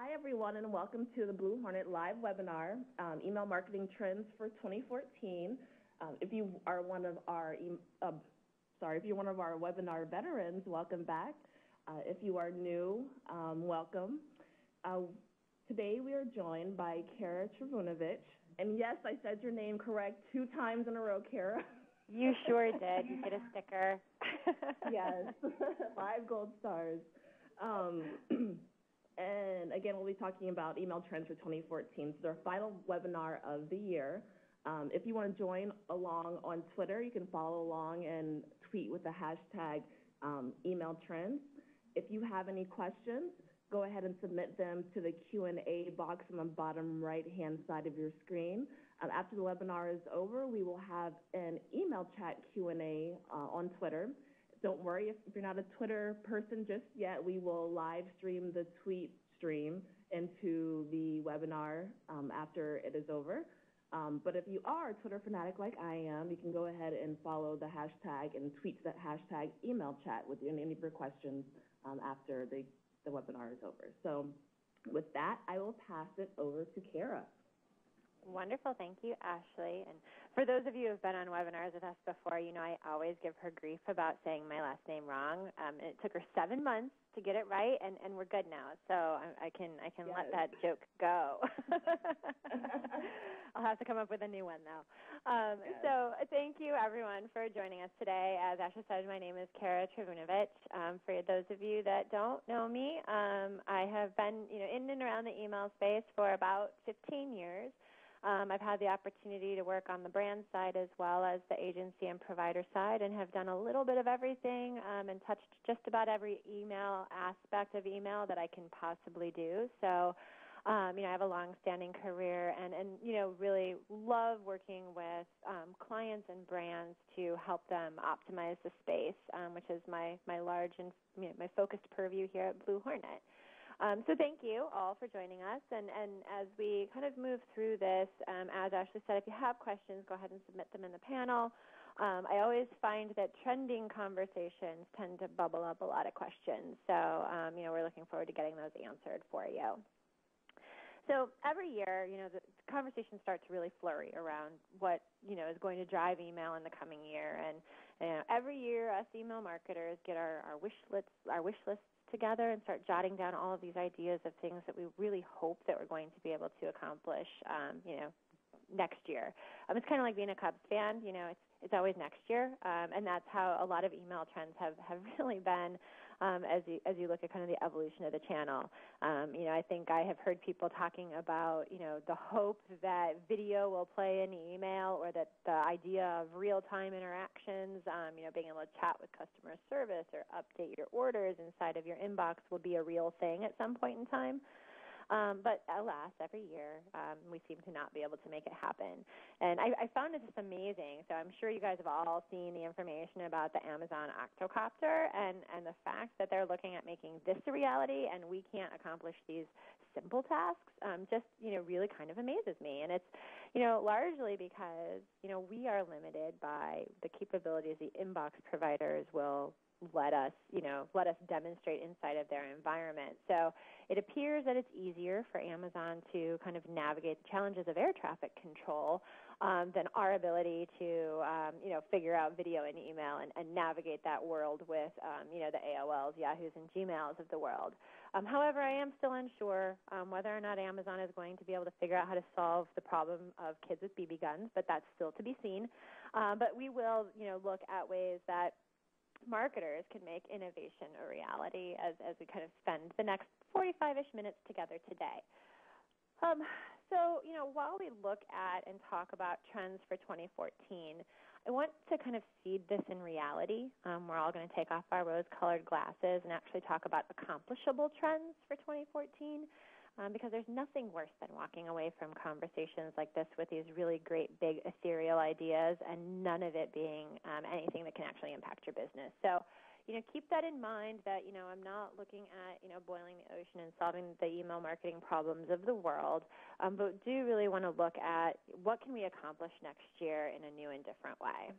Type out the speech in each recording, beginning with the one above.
Hi, everyone, and welcome to the BlueHornet live webinar, Email Marketing Trends for 2014. If you are one of our webinar veterans, welcome back. If you are new, welcome. Today we are joined by Kara Trivunovic, and yes, I said your name correct 2 times in a row, Kara. You sure did. You get a sticker. Yes, 5 gold stars. And again, we'll be talking about email trends for 2014. It's our final webinar of the year. If you want to join along on Twitter, you can follow along and tweet with the hashtag email trends. If you have any questions, go ahead and submit them to the Q&A box on the bottom right-hand side of your screen. After the webinar is over, we will have an email chat Q&A on Twitter. Don't worry if you're not a Twitter person just yet. We will live stream the tweet stream into the webinar after it is over. But if you are a Twitter fanatic like I am, you can go ahead and follow the hashtag and tweet that hashtag email chat with any of your questions after the webinar is over. So with that, I will pass it over to Kara. Wonderful. Thank you, Ashley. And for those of you who have been on webinars with us before, you know I always give her grief about saying my last name wrong. It took her 7 months to get it right, and we're good now. So I can yes. Let that joke go. I'll have to come up with a new one, though. Yes. So thank you, everyone, for joining us today. As Ashley said, my name is Kara Trivunovic. For those of you that don't know me, I have been in and around the email space for about 15 years. I've had the opportunity to work on the brand side as well as the agency and provider side, and have done a little bit of everything and touched just about every email aspect of email that I can possibly do. So, I have a long-standing career and really love working with clients and brands to help them optimize the space, which is my large and my focused purview here at BlueHornet. So thank you all for joining us, and as we kind of move through this, as Ashley said, if you have questions, go ahead and submit them in the panel. I always find that trending conversations tend to bubble up a lot of questions, so we're looking forward to getting those answered for you. So every year, the conversations start to really flurry around what, is going to drive email in the coming year, and every year us email marketers get our wish lists together and start jotting down all of these ideas of things that we really hope that we're going to be able to accomplish, next year. It's kind of like being a Cubs fan. It's always next year, and that's how a lot of email trends have really been as you look at kind of the evolution of the channel. I think I have heard people talking about, the hope that video will play in email, or that the idea of real-time interactions, being able to chat with customer service or update your orders inside of your inbox will be a real thing at some point in time. But alas, every year we seem to not be able to make it happen. And I found it just amazing. So I'm sure you guys have all seen the information about the Amazon octocopter and the fact that they're looking at making this a reality, and we can't accomplish these simple tasks just, really kind of amazes me. And it's, largely because, we are limited by the capabilities the inbox providers will let us demonstrate inside of their environment. So it appears that it's easier for Amazon to kind of navigate the challenges of air traffic control than our ability to, figure out video and email and navigate that world with, the AOLs, Yahoos, and Gmails of the world. However, I am still unsure whether or not Amazon is going to be able to figure out how to solve the problem of kids with BB guns, but that's still to be seen. But we will, look at ways that marketers can make innovation a reality as we kind of spend the next 45-ish minutes together today. So, while we look at and talk about trends for 2014, I want to kind of seed this in reality. We're all going to take off our rose-colored glasses and actually talk about accomplishable trends for 2014. Because there's nothing worse than walking away from conversations like this with these really great, big, ethereal ideas and none of it being anything that can actually impact your business. So, keep that in mind that, I'm not looking at, boiling the ocean and solving the email marketing problems of the world, but do really want to look at what can we accomplish next year in a new and different way.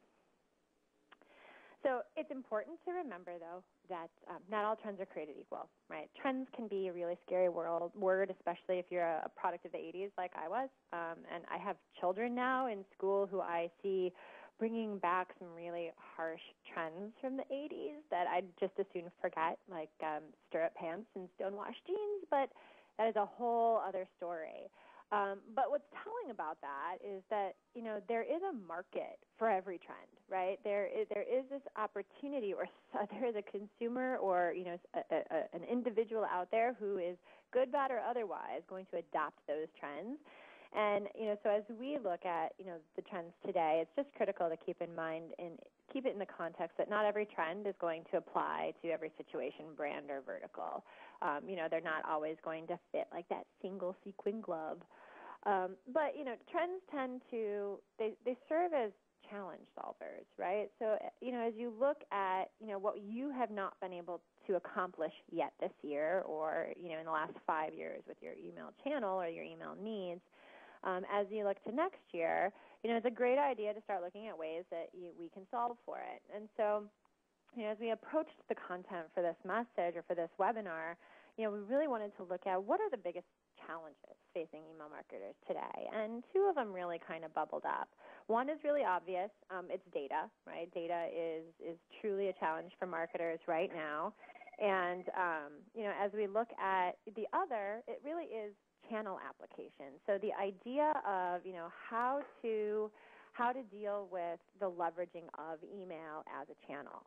So it's important to remember, though, that not all trends are created equal, right? Trends can be a really scary word, especially if you're a product of the 80s like I was. And I have children now in school who I see bringing back some really harsh trends from the 80s that I'd just as soon forget, like stirrup pants and stonewashed jeans, but that is a whole other story. But what's telling about that is that, there is a market for every trend, right? There is this opportunity, or there is a consumer or, an individual out there who is good, bad, or otherwise going to adopt those trends. And, so as we look at, the trends today, it's just critical to keep in mind and keep it in the context that not every trend is going to apply to every situation, brand, or vertical. They're not always going to fit like that single sequin glove. But, trends tend to, they serve as challenge solvers, right? So, as you look at, what you have not been able to accomplish yet this year or, in the last 5 years with your email channel or your email needs, as you look to next year, it's a great idea to start looking at ways that we can solve for it. And so, as we approached the content for this message or for this webinar, we really wanted to look at what are the biggest challenges facing email marketers today. And two of them really kind of bubbled up. One is really obvious. It's data, right? Data is truly a challenge for marketers right now. And, as we look at the other, it really is channel application. So the idea of, how to deal with the leveraging of email as a channel.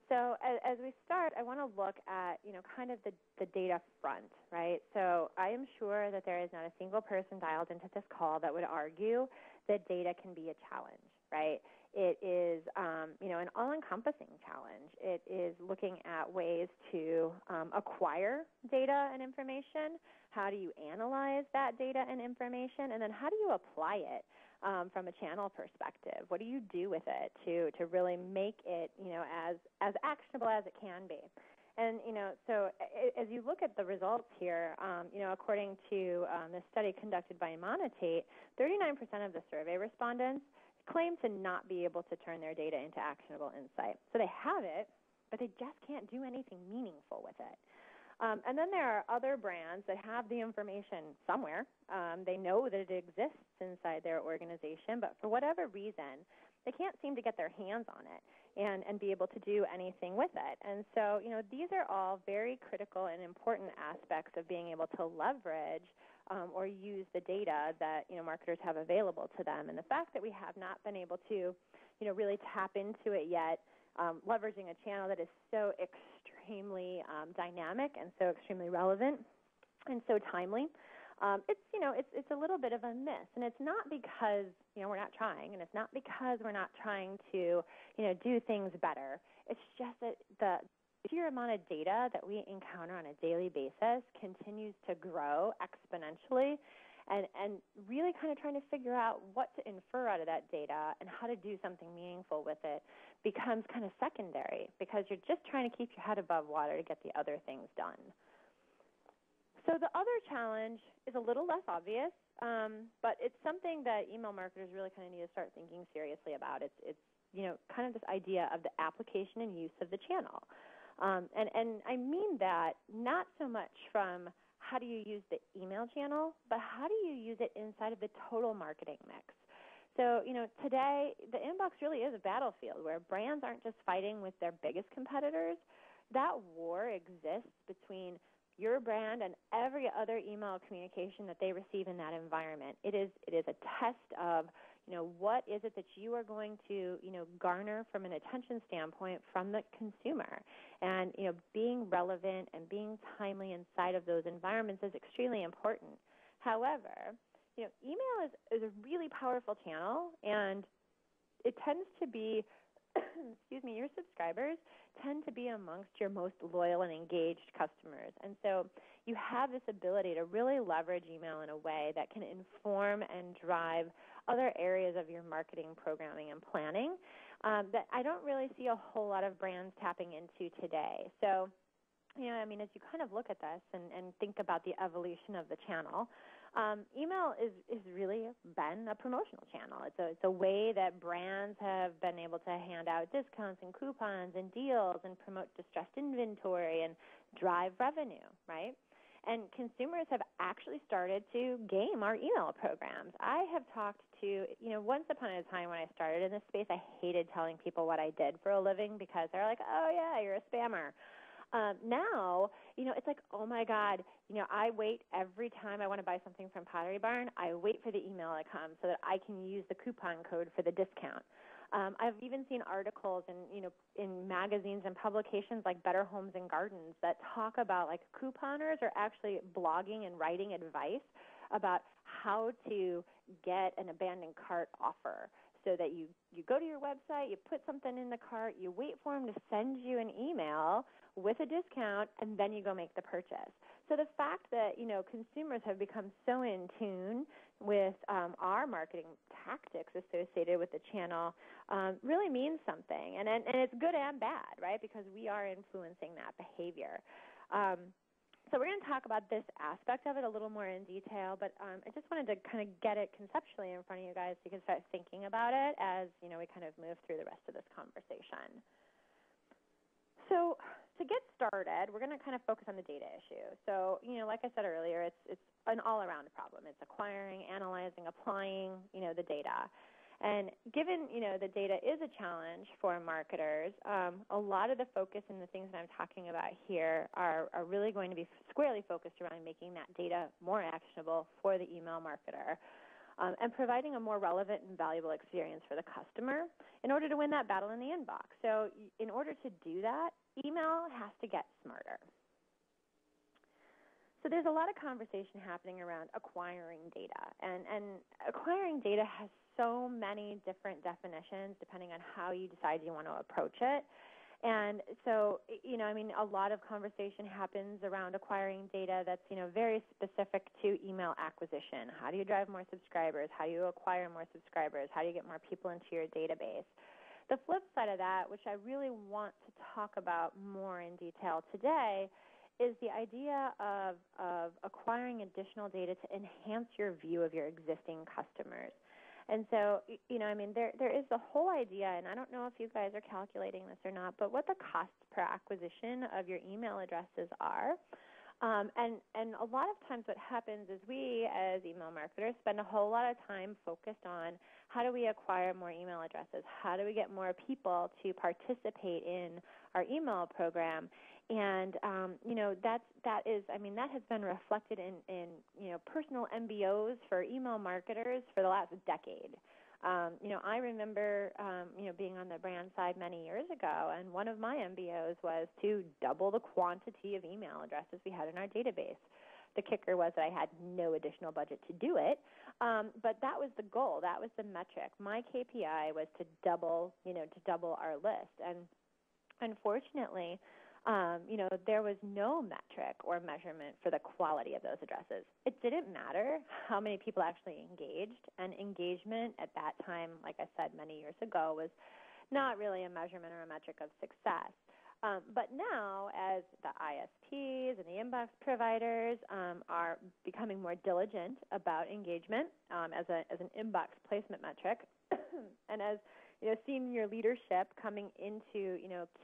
So as we start, I want to look at, kind of the data front, right? So I am sure that there is not a single person dialed into this call that would argue that data can be a challenge, right? It is, an all-encompassing challenge. It is looking at ways to acquire data and information. How do you analyze that data and information? And then how do you apply it from a channel perspective? What do you do with it to really make it, as actionable as it can be? And, so as you look at the results here, according to this study conducted by Monotate, 39% of the survey respondents claim to not be able to turn their data into actionable insight. So they have it, but they just can't do anything meaningful with it. And then there are other brands that have the information somewhere. They know that it exists inside their organization, but for whatever reason, they can't seem to get their hands on it and be able to do anything with it. And so, these are all very critical and important aspects of being able to leverage or use the data that, marketers have available to them. And the fact that we have not been able to, really tap into it yet, leveraging a channel that is so extremely dynamic and so extremely relevant and so timely, it's a little bit of a miss. And it's not because, we're not trying, and it's not because we're not trying to, do things better. It's just that the sheer amount of data that we encounter on a daily basis continues to grow exponentially, and really kind of trying to figure out what to infer out of that data and how to do something meaningful with it becomes kind of secondary because you're just trying to keep your head above water to get the other things done. So the other challenge is a little less obvious, but it's something that email marketers really kind of need to start thinking seriously about. It's kind of this idea of the application and use of the channel. And I mean that not so much from how do you use the email channel, but how do you use it inside of the total marketing mix? So, today the inbox really is a battlefield where brands aren't just fighting with their biggest competitors. That war exists between your brand and every other email communication that they receive in that environment. It is a test of, what is it that you are going to, garner from an attention standpoint from the consumer. And, being relevant and being timely inside of those environments is extremely important. However, email is a really powerful channel, and it tends to be, your subscribers tend to be amongst your most loyal and engaged customers. And so you have this ability to really leverage email in a way that can inform and drive other areas of your marketing, programming, and planning that I don't really see a whole lot of brands tapping into today. So, as you kind of look at this and think about the evolution of the channel, Email is really been a promotional channel. It's a way that brands have been able to hand out discounts and coupons and deals and promote distressed inventory and drive revenue, right? And consumers have actually started to game our email programs. I have talked to, once upon a time when I started in this space, I hated telling people what I did for a living because they're like, oh, yeah, you're a spammer. Now, it's like, oh, my God, I wait every time I want to buy something from Pottery Barn, I wait for the email to come so that I can use the coupon code for the discount. I've even seen articles in magazines and publications like Better Homes and Gardens that talk about like couponers are actually blogging and writing advice about how to get an abandoned cart offer so that you go to your website, you put something in the cart, you wait for them to send you an email with a discount, and then you go make the purchase. So the fact that, consumers have become so in tune with our marketing tactics associated with the channel really means something. And it's good and bad, right, because we are influencing that behavior. So we're going to talk about this aspect of it a little more in detail, but I just wanted to kind of get it conceptually in front of you guys so you can start thinking about it as, we kind of move through the rest of this conversation. So to get started, we're going to kind of focus on the data issue. So, like I said earlier, it's an all-around problem. It's acquiring, analyzing, applying, the data. And given, the data is a challenge for marketers, a lot of the focus and the things that I'm talking about here are really going to be squarely focused around making that data more actionable for the email marketer. And providing a more relevant and valuable experience for the customer in order to win that battle in the inbox. So in order to do that, email has to get smarter. So there's a lot of conversation happening around acquiring data. And acquiring data has so many different definitions depending on how you decide you want to approach it. And so, a lot of conversation happens around acquiring data that's, very specific to email acquisition. How do you drive more subscribers? How do you acquire more subscribers? How do you get more people into your database? The flip side of that, which I really want to talk about more in detail today, is the idea of acquiring additional data to enhance your view of your existing customers. And so, there is the whole idea, and I don't know if you guys are calculating this or not, but what the cost per acquisition of your email addresses are. And a lot of times what happens is we, as email marketers, spend a whole lot of time focused on how do we acquire more email addresses? How do we get more people to participate in our email program? And, that has been reflected in personal MBOs for email marketers for the last decade. I remember, being on the brand side many years ago, and one of my MBOs was to double the quantity of email addresses we had in our database. The kicker was that I had no additional budget to do it, but that was the goal. That was the metric. My KPI was to double our list. And unfortunately, there was no metric or measurement for the quality of those addresses. It didn't matter how many people actually engaged, and engagement at that time, like I said many years ago, was not really a measurement or a metric of success. But now, as the ISPs and the inbox providers are becoming more diligent about engagement as an inbox placement metric, and as senior leadership coming into,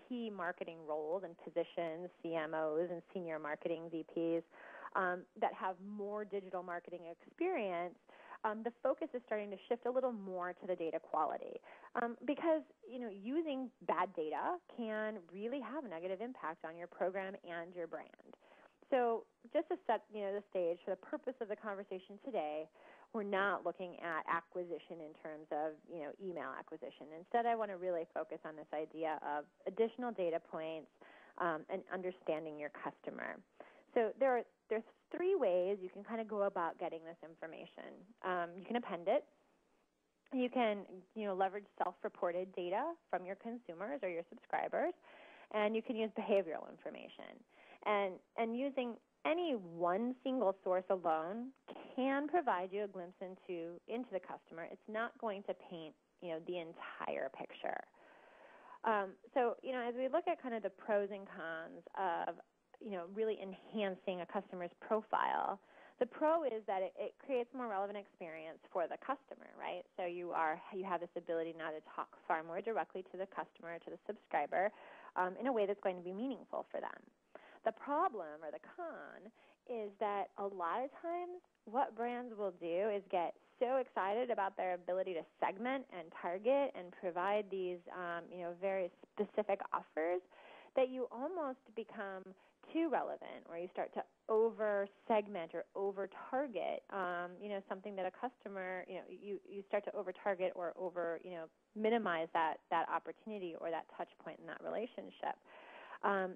key marketing roles and positions, CMOs and senior marketing VPs that have more digital marketing experience, the focus is starting to shift a little more to the data quality because, using bad data can really have a negative impact on your program and your brand. So just to set, the stage for the purpose of the conversation today, we're not looking at acquisition in terms of, email acquisition. Instead, I want to really focus on this idea of additional data points and understanding your customer. So there's three ways you can kind of go about getting this information. You can append it. You can, leverage self-reported data from your consumers or your subscribers, and you can use behavioral information. And using any one single source alone can provide you a glimpse into the customer. It's not going to paint, the entire picture. So, as we look at kind of the pros and cons of, really enhancing a customer's profile, The pro is that it creates a more relevant experience for the customer, right? So you have this ability now to talk far more directly to the customer, to the subscriber, in a way that's going to be meaningful for them. The problem, or the con, is that a lot of times what brands will do is get so excited about their ability to segment and target and provide these very specific offers that you almost become too relevant, or you start to over-segment or over-target, something that a customer, you start to over-target or minimize that opportunity or that touch point in that relationship.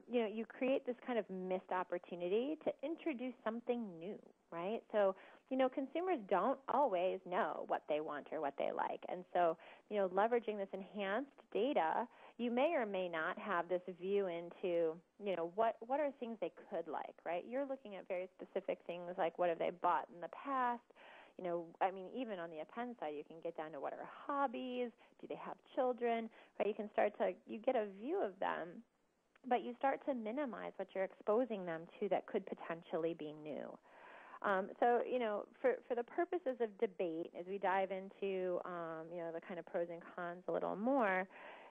You create this kind of missed opportunity to introduce something new, right? So, consumers don't always know what they want or what they like. And so, leveraging this enhanced data, you may or may not have this view into, what are things they could like, right? You're looking at very specific things like what have they bought in the past. Even on the append side, you can get down to what are hobbies, do they have children, right? You get a view of them, but you start to minimize what you're exposing them to that could potentially be new. For the purposes of debate, as we dive into, the kind of pros and cons a little more,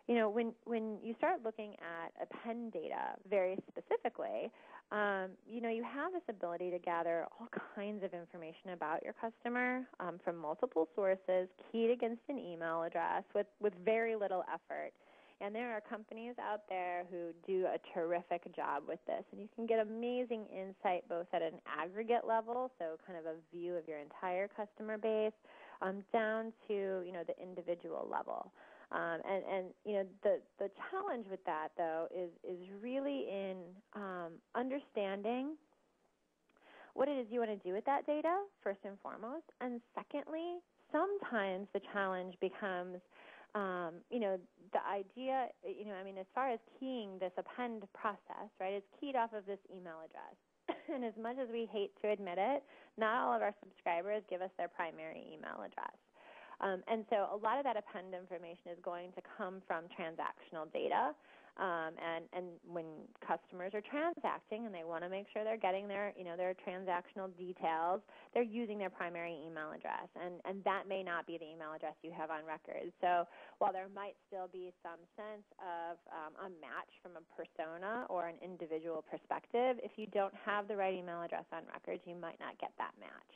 when you start looking at append data very specifically, you have this ability to gather all kinds of information about your customer from multiple sources, keyed against an email address with very little effort. And there are companies out there who do a terrific job with this. And you can get amazing insight both at an aggregate level, so kind of a view of your entire customer base, down to, the individual level. The challenge with that, though, is really in understanding what it is you want to do with that data, first and foremost. And secondly, sometimes the challenge becomes the idea, as far as keying this append process, right, it's keyed off of this email address. And as much as we hate to admit it, not all of our subscribers give us their primary email address. And so a lot of that append information is going to come from transactional data. And when customers are transacting and they want to make sure they're getting their transactional details, they're using their primary email address. And that may not be the email address you have on record. So while there might still be some sense of a match from a persona or an individual perspective, if you don't have the right email address on record, you might not get that match.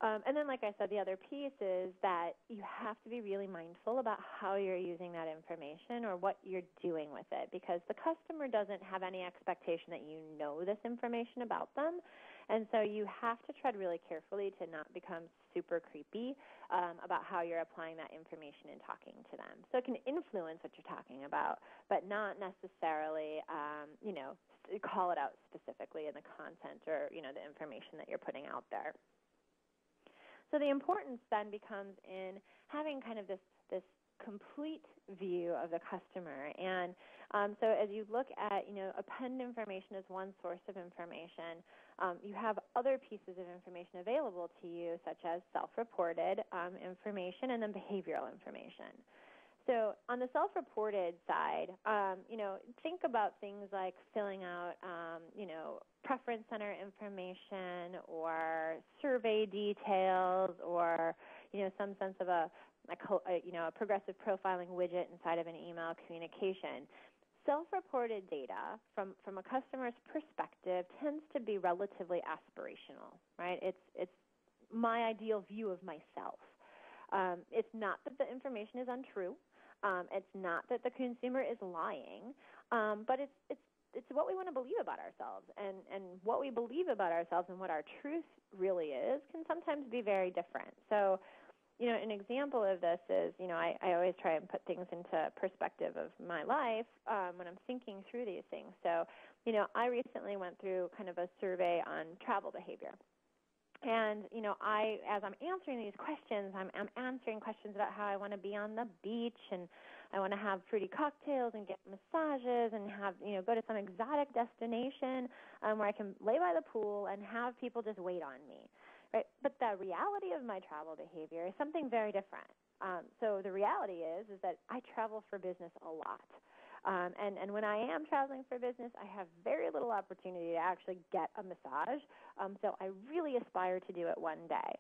And then, like I said, the other piece is that you have to be really mindful about how you're using that information or what you're doing with it, because the customer doesn't have any expectation that you know this information about them. And so you have to tread really carefully to not become super creepy about how you're applying that information and talking to them. So it can influence what you're talking about, but not necessarily, call it out specifically in the content or, the information that you're putting out there. So the importance then becomes in having kind of this complete view of the customer. And so as you look at, append information as one source of information, you have other pieces of information available to you, such as self-reported information and then behavioral information. So on the self-reported side, think about things like filling out, preference center information or survey details or, some sense of a progressive profiling widget inside of an email communication. Self-reported data from a customer's perspective tends to be relatively aspirational, right? It's my ideal view of myself. It's not that the information is untrue. It's not that the consumer is lying, but it's what we want to believe about ourselves, and what we believe about ourselves and what our truth really is can sometimes be very different. So, an example of this is, I always try and put things into perspective of my life when I'm thinking through these things. So, I recently went through kind of a survey on travel behavior. And, as I'm answering these questions, I'm answering questions about how I want to be on the beach and I want to have fruity cocktails and get massages and have, go to some exotic destination where I can lay by the pool and have people just wait on me, right? But the reality of my travel behavior is something very different. So the reality is that I travel for business a lot. And when I am traveling for business, I have very little opportunity to actually get a massage. So I really aspire to do it one day.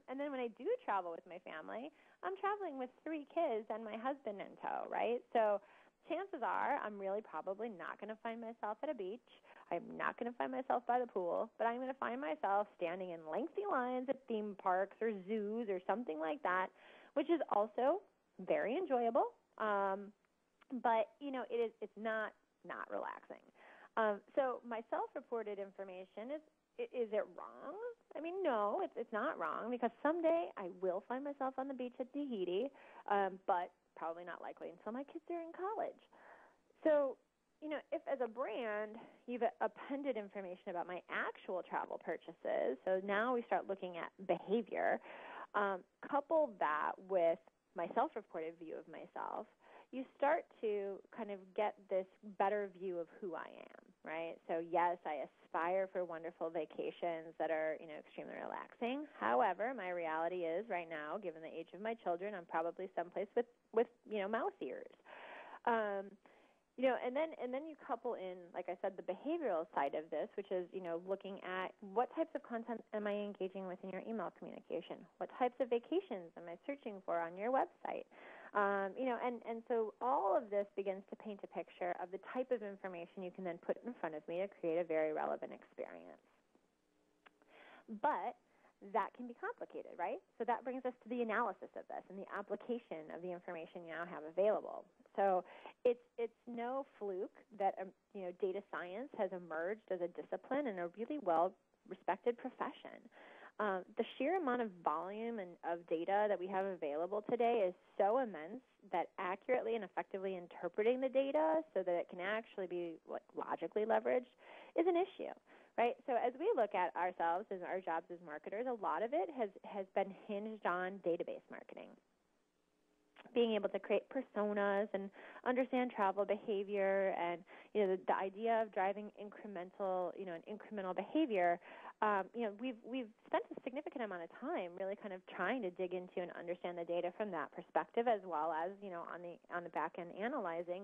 And then when I do travel with my family, I'm traveling with 3 kids and my husband in tow, right? So chances are I'm really probably not going to find myself at a beach. I'm not going to find myself by the pool, but I'm going to find myself standing in lengthy lines at theme parks or zoos or something like that, which is also very enjoyable. But, it's not relaxing. So my self-reported information is it wrong? I mean, no, it's not wrong, because someday I will find myself on the beach at Tahiti, but probably not likely until my kids are in college. So, if as a brand you've appended information about my actual travel purchases, so now we start looking at behavior, couple that with my self-reported view of myself, you start to kind of get this better view of who I am, right? So yes, I aspire for wonderful vacations that are, extremely relaxing. However, my reality is right now, given the age of my children, I'm probably someplace with mouse ears. And then you couple in, like I said, the behavioral side of this, which is, looking at what types of content am I engaging with in your email communication? What types of vacations am I searching for on your website? And so all of this begins to paint a picture of the type of information you can then put in front of me to create a very relevant experience. But that can be complicated, right? So that brings us to the analysis of this and the application of the information you now have available. So it's no fluke that data science has emerged as a discipline and a really well-respected profession. The sheer amount of volume and of data that we have available today is so immense that accurately and effectively interpreting the data so that it can actually be logically leveraged is an issue. Right? So as we look at ourselves and our jobs as marketers, a lot of it has been hinged on database marketing. Being able to create personas and understand travel behavior and, the idea of driving incremental behavior, we've spent a significant amount of time really kind of trying to dig into and understand the data from that perspective, as well as, on the back end analyzing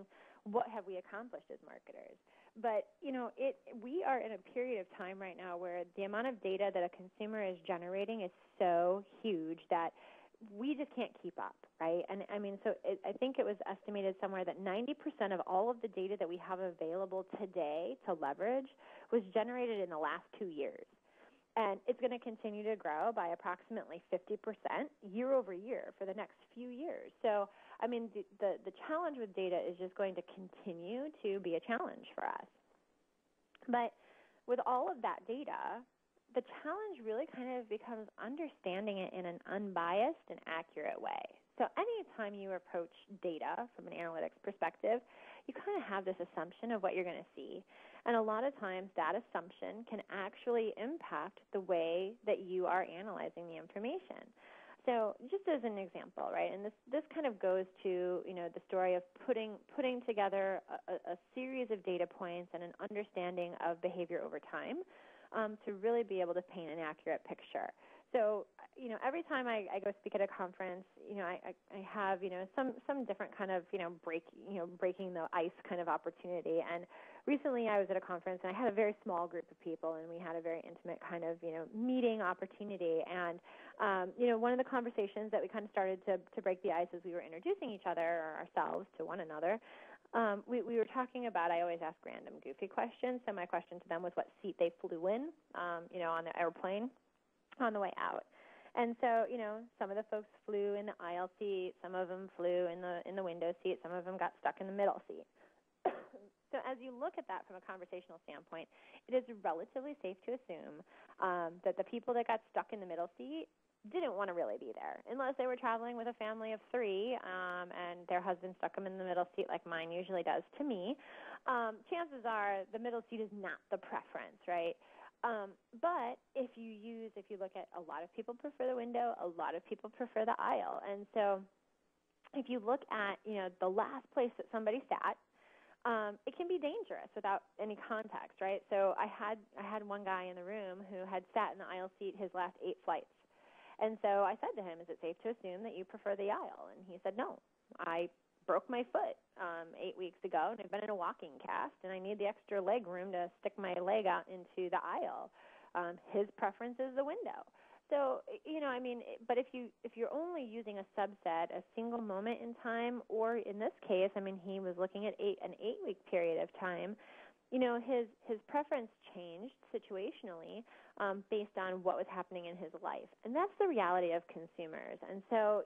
what have we accomplished as marketers. But, we are in a period of time right now where the amount of data that a consumer is generating is so huge that we just can't keep up, right? And I think it was estimated somewhere that 90% of all of the data that we have available today to leverage was generated in the last 2 years. And it's going to continue to grow by approximately 50% year over year for the next few years. So, the challenge with data is just going to continue to be a challenge for us. But with all of that data, the challenge really kind of becomes understanding it in an unbiased and accurate way. So anytime you approach data from an analytics perspective, you kind of have this assumption of what you're going to see. And a lot of times that assumption can actually impact the way that you are analyzing the information. So just as an example, right, and this kind of goes to, the story of putting together a series of data points and an understanding of behavior over time to really be able to paint an accurate picture. So, every time I go speak at a conference, I have, some different kind of, breaking the ice kind of opportunity. And recently I was at a conference and I had a very small group of people and we had a very intimate kind of, meeting opportunity. And, one of the conversations that we kind of started to break the ice as we were introducing each other or ourselves to one another, we were talking about, I always ask random goofy questions. So my question to them was what seat they flew in, on the airplane on the way out. And so, some of the folks flew in the aisle seat, some of them flew in the window seat, some of them got stuck in the middle seat. So as you look at that from a conversational standpoint, it is relatively safe to assume that the people that got stuck in the middle seat didn't want to really be there, unless they were traveling with a family of 3 and their husband stuck them in the middle seat like mine usually does to me. Chances are the middle seat is not the preference, right? But if you look at a lot of people prefer the window, a lot of people prefer the aisle. And so if you look at, the last place that somebody sat, it can be dangerous without any context, right? So I had one guy in the room who had sat in the aisle seat his last 8 flights. And so I said to him, is it safe to assume that you prefer the aisle? And he said, no, I broke my foot 8 weeks ago, and I've been in a walking cast, and I need the extra leg room to stick my leg out into the aisle. His preference is the window. So, but if you're only using a subset, a single moment in time, or in this case, he was looking at an 8-week period of time, his preference changed situationally based on what was happening in his life. And that's the reality of consumers. And so,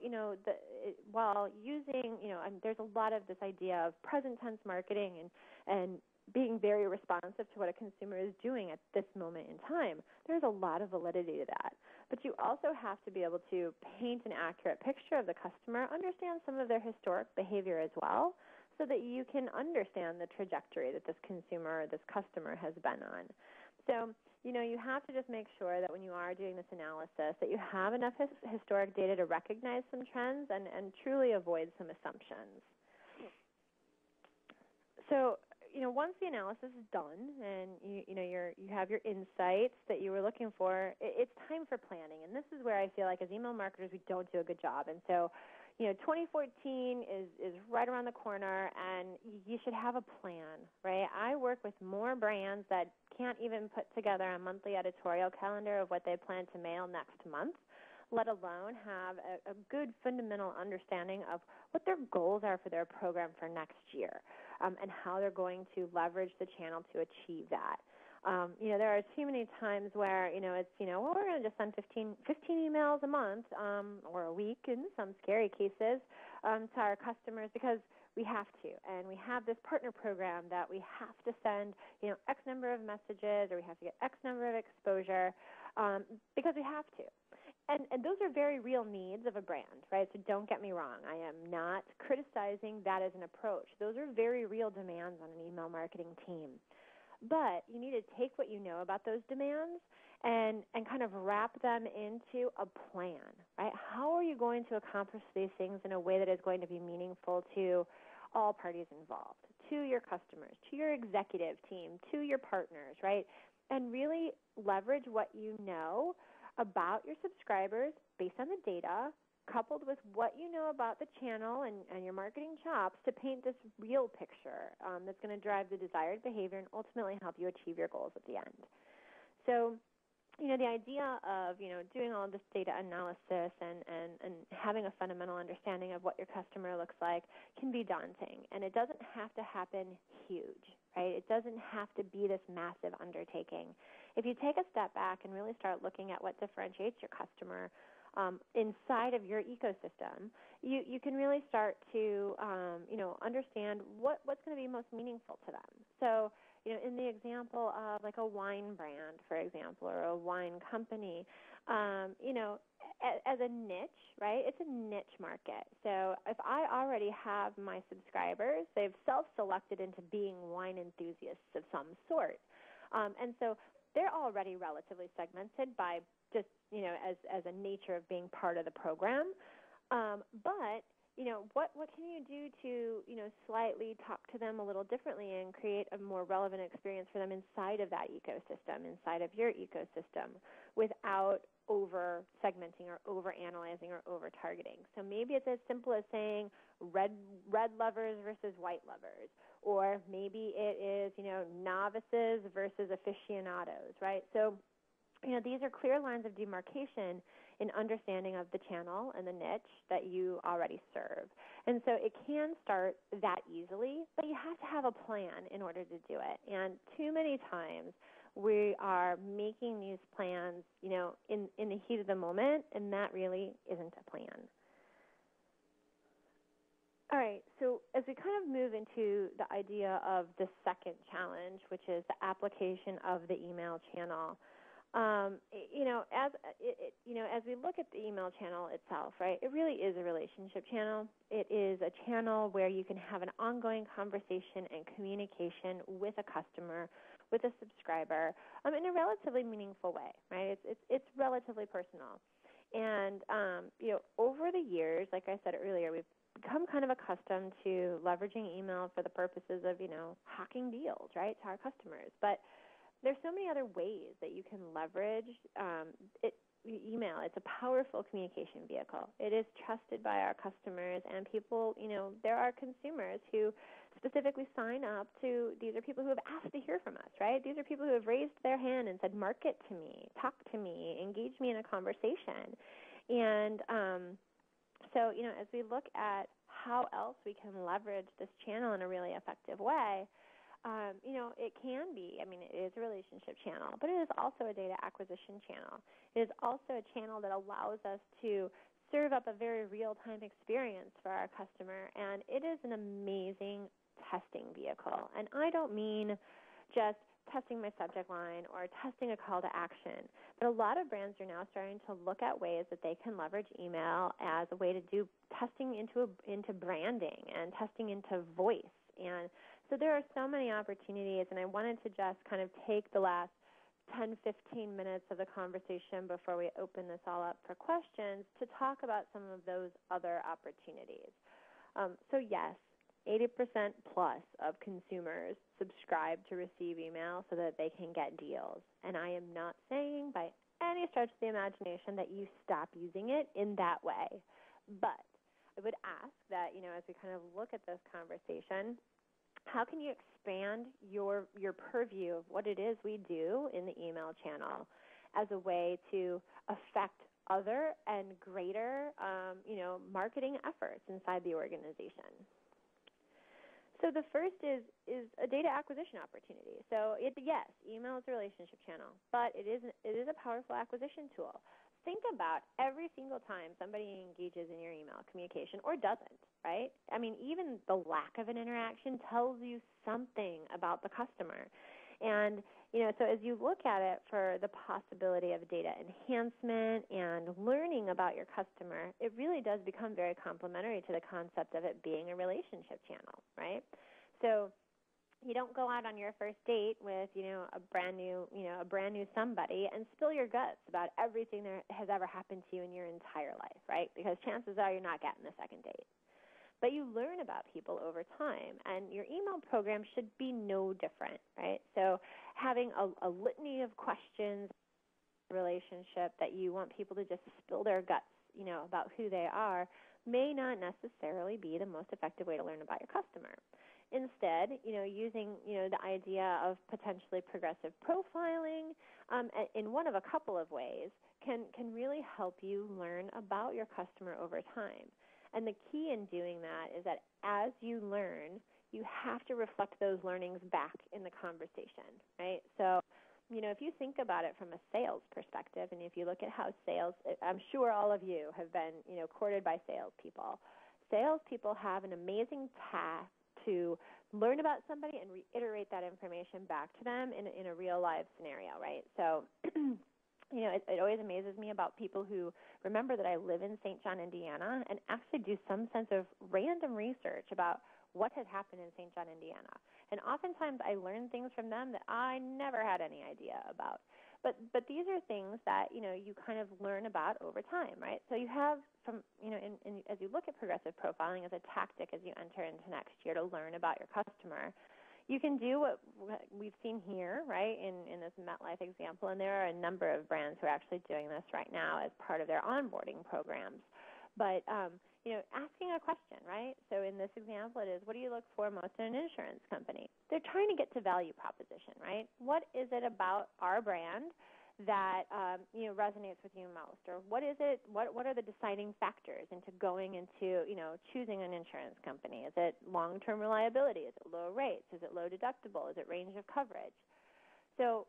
while using, there's a lot of this idea of present tense marketing and being very responsive to what a consumer is doing at this moment in time, there's a lot of validity to that. But you also have to be able to paint an accurate picture of the customer, understand some of their historic behavior as well, so that you can understand the trajectory that this consumer or this customer has been on. So, you have to just make sure that when you are doing this analysis that you have enough historic data to recognize some trends and truly avoid some assumptions. So, once the analysis is done and you have your insights that you were looking for, it's time for planning. And this is where I feel like as email marketers we don't do a good job. And so, 2014 is right around the corner, and you should have a plan, right? I work with more brands that can't even put together a monthly editorial calendar of what they plan to mail next month, let alone have a good fundamental understanding of what their goals are for their program for next year, and how they're going to leverage the channel to achieve that. There are too many times where, it's, well, we're going to just send 15 emails a month or a week in some scary cases to our customers because we have to. And we have this partner program that we have to send, X number of messages, or we have to get X number of exposure because we have to. And those are very real needs of a brand, right? So don't get me wrong. I am not criticizing that as an approach. Those are very real demands on an email marketing team. But you need to take what you know about those demands and kind of wrap them into a plan, right? How are you going to accomplish these things in a way that is going to be meaningful to all parties involved, to your customers, to your executive team, to your partners, right? And really leverage what you know about your subscribers based on the data, coupled with what you know about the channel and your marketing chops to paint this real picture that's going to drive the desired behavior and ultimately help you achieve your goals at the end. So, the idea of, doing all this data analysis and having a fundamental understanding of what your customer looks like can be daunting. And it doesn't have to happen huge, right? It doesn't have to be this massive undertaking. If you take a step back and really start looking at what differentiates your customer inside of your ecosystem, you can really start to, understand what's going to be most meaningful to them. So, in the example of like a wine brand, for example, or a wine company, as a niche, right, it's a niche market. So if I already have my subscribers, they've self-selected into being wine enthusiasts of some sort. And so they're already relatively segmented by just, as a nature of being part of the program. But, what can you do to, slightly talk to them a little differently and create a more relevant experience for them inside of that ecosystem, inside of your ecosystem, without over-segmenting or over-analyzing or over-targeting? So maybe it's as simple as saying red lovers versus white lovers, or maybe it is, novices versus aficionados, right? So, these are clear lines of demarcation in understanding of the channel and the niche that you already serve. And so it can start that easily, but you have to have a plan in order to do it. And too many times we are making these plans, in the heat of the moment, and that really isn't a plan. All right, so as we kind of move into the idea of the second challenge, which is the application of the email channel, as we look at the email channel itself, right, it really is a relationship channel. It is a channel where you can have an ongoing conversation and communication with a customer, with a subscriber, in a relatively meaningful way, right? It's relatively personal. And, over the years, like I said earlier, we've become kind of accustomed to leveraging email for the purposes of, hawking deals, right, to our customers. But there's so many other ways that you can leverage email. It's a powerful communication vehicle. It is trusted by our customers and people. There are consumers who specifically sign up to, these are people who have asked to hear from us, right? These are people who have raised their hand and said, market to me, talk to me, engage me in a conversation. And so, as we look at how else we can leverage this channel in a really effective way, it can be, it is a relationship channel, but it is also a data acquisition channel. It is also a channel that allows us to serve up a very real-time experience for our customer, and it is an amazing testing vehicle. And I don't mean just testing my subject line or testing a call to action, but a lot of brands are now starting to look at ways that they can leverage email as a way to do testing into branding and testing into voice. And so there are so many opportunities, and I wanted to just kind of take the last 10, 15 minutes of the conversation before we open this all up for questions to talk about some of those other opportunities. So yes, 80% plus of consumers subscribe to receive email so that they can get deals. And I am not saying by any stretch of the imagination that you stop using it in that way. But I would ask that, as we kind of look at this conversation, how can you expand your purview of what it is we do in the email channel as a way to affect other and greater, marketing efforts inside the organization? So the first is a data acquisition opportunity. So yes, email is a relationship channel, but it is a powerful acquisition tool. Think about every single time somebody engages in your email communication or doesn't, right? Even the lack of an interaction tells you something about the customer. And, so as you look at it for the possibility of data enhancement and learning about your customer, it really does become very complementary to the concept of it being a relationship channel, right? So you don't go out on your first date with, a brand new somebody and spill your guts about everything that has ever happened to you in your entire life, right? Because chances are you're not getting a second date. But you learn about people over time, and your email program should be no different, right? So having a litany of questions, relationship that you want people to just spill their guts, about who they are, may not necessarily be the most effective way to learn about your customer. Instead, using, the idea of potentially progressive profiling in one of a couple of ways can really help you learn about your customer over time. And the key in doing that is that as you learn, you have to reflect those learnings back in the conversation, right? So, if you think about it from a sales perspective, and if you look at how sales, I'm sure all of you have been, courted by salespeople. Salespeople have an amazing task to learn about somebody and reiterate that information back to them in a real live scenario, right? So, it always amazes me about people who remember that I live in St. John, Indiana, and actually do some sense of random research about what has happened in St. John, Indiana. And oftentimes I learn things from them that I never had any idea about. But these are things that, you kind of learn about over time, right? So you have as you look at progressive profiling as a tactic as you enter into next year to learn about your customer, you can do what we've seen here, right, in this Metlife example, and there are a number of brands who are actually doing this right now as part of their onboarding programs. But, asking a question, right? So in this example, it is, what do you look for most in an insurance company? They're trying to get to value proposition, right? What is it about our brand that, resonates with you most? Or what is it, what are the deciding factors into going into, choosing an insurance company? Is it long-term reliability? Is it low rates? Is it low deductible? Is it range of coverage? So,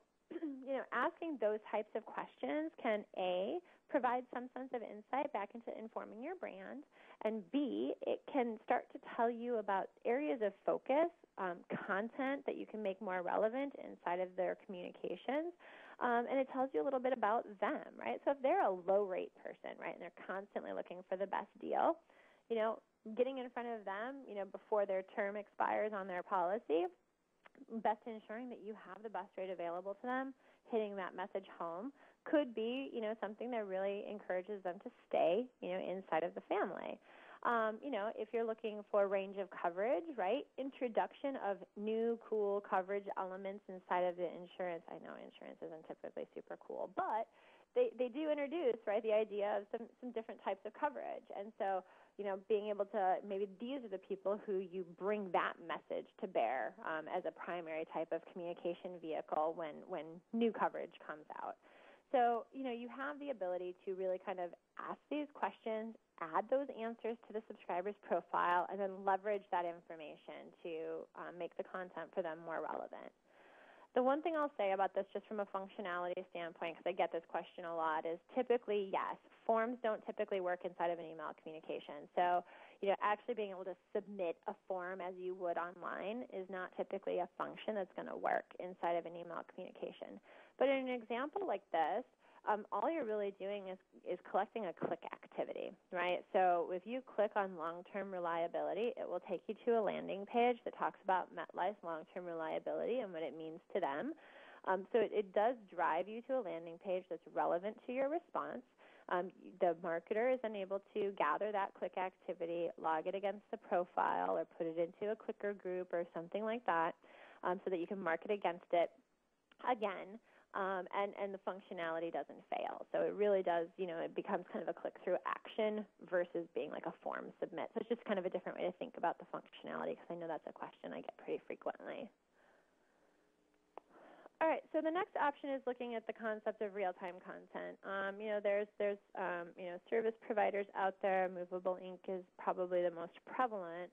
asking those types of questions can, A, provide some sense of insight back into informing your brand, and B, it can start to tell you about areas of focus, content that you can make more relevant inside of their communications, and it tells you a little bit about them, right? So if they're a low-rate person, right, and they're constantly looking for the best deal, getting in front of them, before their term expires on their policy, best ensuring that you have the best rate available to them, hitting that message home could be, something that really encourages them to stay, inside of the family. If you're looking for range of coverage, right, introduction of new cool coverage elements inside of the insurance. I know insurance isn't typically super cool, but they do introduce, right, the idea of some different types of coverage. And so, being able to, maybe these are the people who you bring that message to bear as a primary type of communication vehicle when new coverage comes out. So, you have the ability to really kind of ask these questions, add those answers to the subscriber's profile, and then leverage that information to make the content for them more relevant. The one thing I'll say about this, just from a functionality standpoint, because I get this question a lot, is typically, yes, forms don't typically work inside of an email communication. So, actually being able to submit a form as you would online is not typically a function that's going to work inside of an email communication. But in an example like this, all you're really doing is collecting a click activity, right? So if you click on long-term reliability, it will take you to a landing page that talks about Metlife's long-term reliability and what it means to them. So it does drive you to a landing page that's relevant to your response. The marketer is then able to gather that click activity, log it against the profile, or put it into a clicker group or something like that, so that you can market against it again. And the functionality doesn't fail. So it really does, it becomes kind of a click-through action versus being like a form submit. So it's just kind of a different way to think about the functionality, because I know that's a question I get pretty frequently. All right, so the next option is looking at the concept of real-time content. There's service providers out there. Movable ink is probably the most prevalent.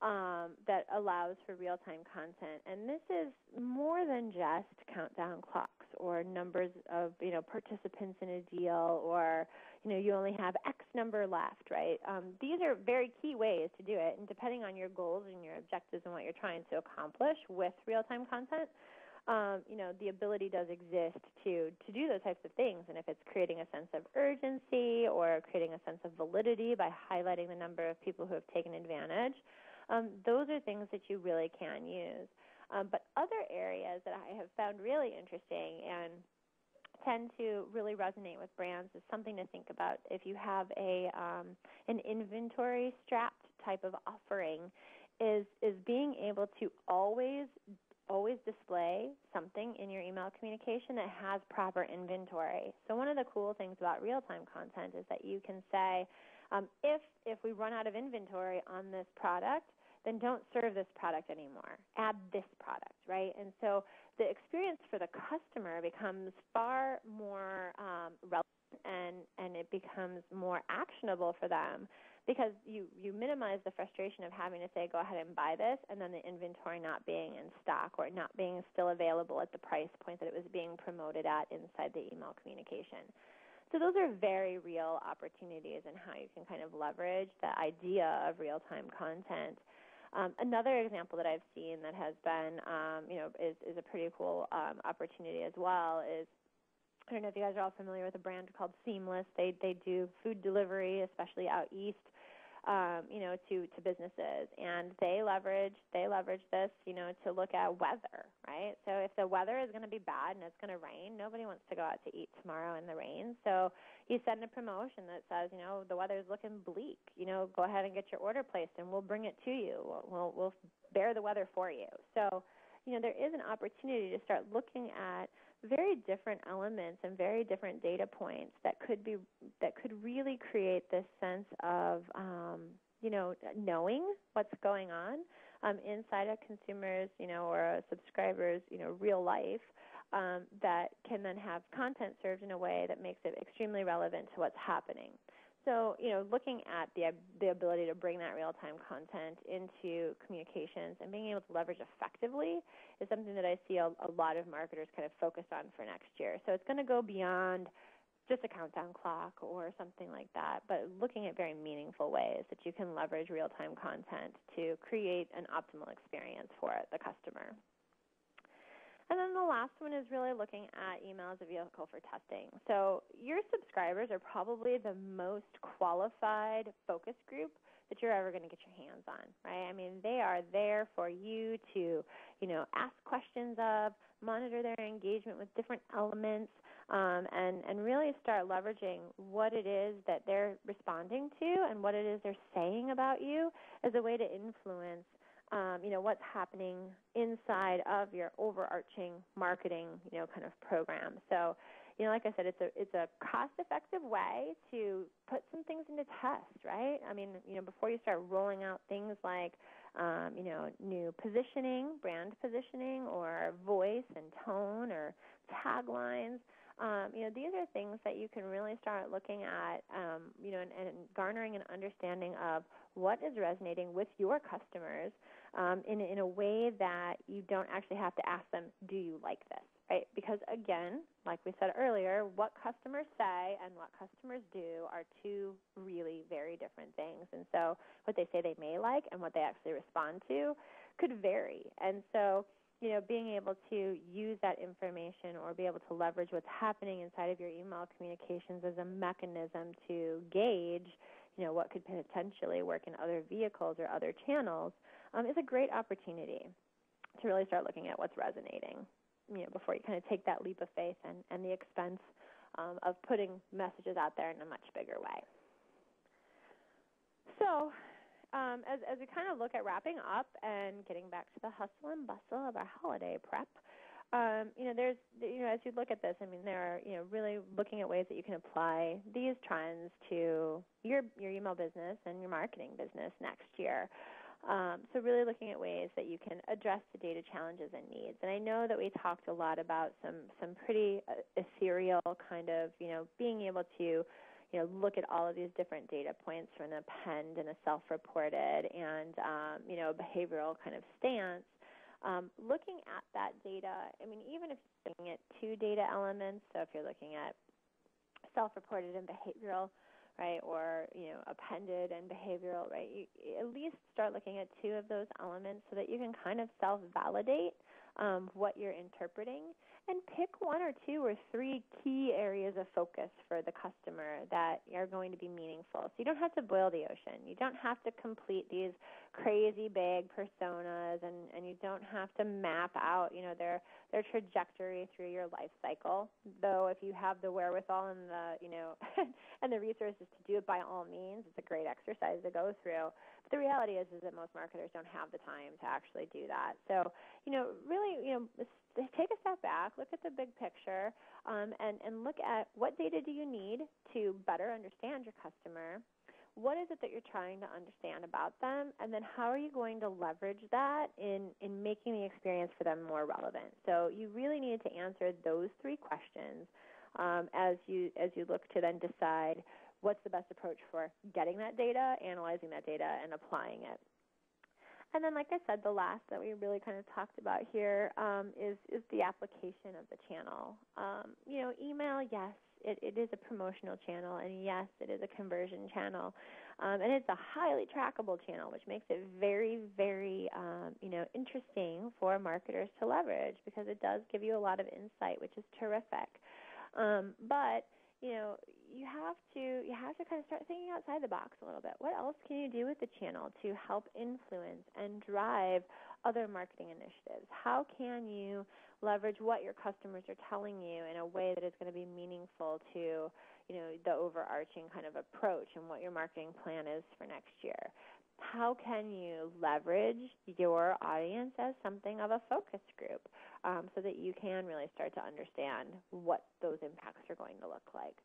That allows for real-time content. And this is more than just countdown clocks or numbers of, participants in a deal, or, you only have X number left, right? These are very key ways to do it, and depending on your goals and your objectives and what you're trying to accomplish with real-time content, the ability does exist to do those types of things. And if it's creating a sense of urgency or creating a sense of validity by highlighting the number of people who have taken advantage, those are things that you really can use. But other areas that I have found really interesting and tend to really resonate with brands is something to think about. If you have an inventory strapped type of offering, is being able to always display something in your email communication that has proper inventory. So one of the cool things about real-time content is that you can say, if we run out of inventory on this product, then don't serve this product anymore. Add this product, right? And so the experience for the customer becomes far more relevant, and it becomes more actionable for them, because you minimize the frustration of having to say, go ahead and buy this, and then the inventory not being in stock or not being still available at the price point that it was being promoted at inside the email communication. So those are very real opportunities in how you can kind of leverage the idea of real-time content. Another example that I've seen that has been, is a pretty cool opportunity as well is, I don't know if you guys are all familiar with a brand called Seamless. They do food delivery, especially out east, to businesses, and they leverage this, to look at weather, right? So if the weather is going to be bad and it's going to rain, nobody wants to go out to eat tomorrow in the rain. So you send a promotion that says, the weather's looking bleak. Go ahead and get your order placed, and we'll bring it to you. We'll bear the weather for you. So, there is an opportunity to start looking at very different elements and very different data points that could really create this sense of knowing what's going on inside a consumer's or a subscriber's real life, that can then have content served in a way that makes it extremely relevant to what's happening. So, looking at the ability to bring that real-time content into communications and being able to leverage effectively is something that I see a lot of marketers kind of focused on for next year. So it's going to go beyond just a countdown clock or something like that, but looking at very meaningful ways that you can leverage real-time content to create an optimal experience for the customer. And then the last one is really looking at email as a vehicle for testing. So your subscribers are probably the most qualified focus group that you're ever going to get your hands on, right? I mean, they are there for you to, ask questions of, monitor their engagement with different elements, and really start leveraging what it is that they're responding to and what it is they're saying about you as a way to influence what's happening inside of your overarching marketing, kind of program. So, like I said, it's a cost-effective way to put some things into test, right? I mean, before you start rolling out things like, new positioning, brand positioning, or voice and tone or taglines, these are things that you can really start looking at, and garnering an understanding of what is resonating with your customers in a way that you don't actually have to ask them, do you like this, right? Because, again, like we said earlier, what customers say and what customers do are two really very different things. And so what they say they may like and what they actually respond to could vary. And so, being able to use that information or be able to leverage what's happening inside of your email communications as a mechanism to gauge, what could potentially work in other vehicles or other channels is a great opportunity to really start looking at what's resonating, before you kind of take that leap of faith and the expense of putting messages out there in a much bigger way. So, as we kind of look at wrapping up and getting back to the hustle and bustle of our holiday prep, there's, as you look at this, I mean, there are, really looking at ways that you can apply these trends to your email business and your marketing business next year. So really looking at ways that you can address the data challenges and needs. And I know that we talked a lot about some pretty ethereal kind of, being able to look at all of these different data points from an append and a self-reported and, behavioral kind of stance. Looking at that data, I mean, even if you're looking at two data elements, so if you're looking at self-reported and behavioral, right, or, appended and behavioral, right, you at least start looking at two of those elements so that you can kind of self-validate what you're interpreting and pick one or two or three key areas of focus for the customer that are going to be meaningful. So you don't have to boil the ocean. You don't have to complete these crazy big personas, and you don't have to map out, their trajectory through your life cycle. Though if you have the wherewithal and the, and the resources to do it, by all means, it's a great exercise to go through. But the reality is that most marketers don't have the time to actually do that. So, really, take a step back, look at the big picture, and look at what data do you need to better understand your customer. What is it that you're trying to understand about them, and then how are you going to leverage that in making the experience for them more relevant? So you really need to answer those three questions as you look to then decide what's the best approach for getting that data, analyzing that data, and applying it. And then, like I said, the last that we really kind of talked about here is the application of the channel. Email, yes, it is a promotional channel, and yes, it is a conversion channel. And it's a highly trackable channel, which makes it very, very, interesting for marketers to leverage because it does give you a lot of insight, which is terrific. But you have to kind of start thinking outside the box a little bit. What else can you do with the channel to help influence and drive other marketing initiatives? How can you leverage what your customers are telling you in a way that is going to be meaningful to, the overarching kind of approach and what your marketing plan is for next year? How can you leverage your audience as something of a focus group so that you can really start to understand what those impacts are going to look like?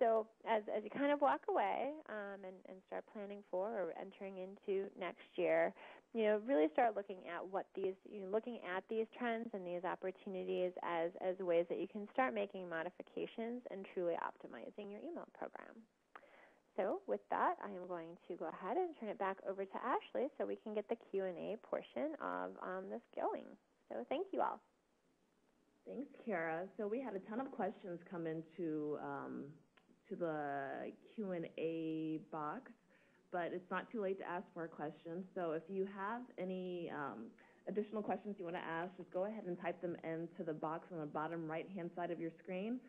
So as you kind of walk away and start planning for or entering into next year, really start looking at what these, looking at these trends and these opportunities as ways that you can start making modifications and truly optimizing your email program. So with that, I am going to go ahead and turn it back over to Ashley so we can get the Q&A portion of this going. So thank you all. Thanks, Kara. So we had a ton of questions come into to the Q&A box, but it's not too late to ask more questions. So if you have any additional questions you want to ask, just go ahead and type them into the box on the bottom right-hand side of your screen.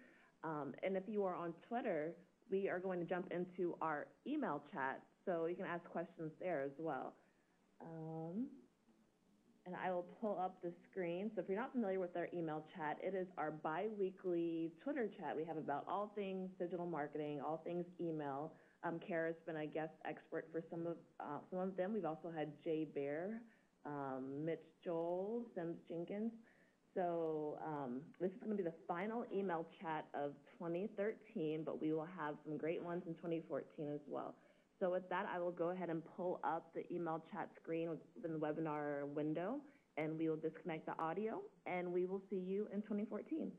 And if you are on Twitter, we are going to jump into our email chat, so you can ask questions there as well. And I will pull up the screen. So if you're not familiar with our email chat, it is our bi-weekly Twitter chat we have about all things digital marketing, all things email. Kara's been a guest expert for some of them. We've also had Jay Bear, Mitch Joel, Sims Jenkins. So this is going to be the final email chat of 2013, but we will have some great ones in 2014 as well. So with that, I will go ahead and pull up the email chat screen within the webinar window, and we will disconnect the audio, and we will see you in 2014.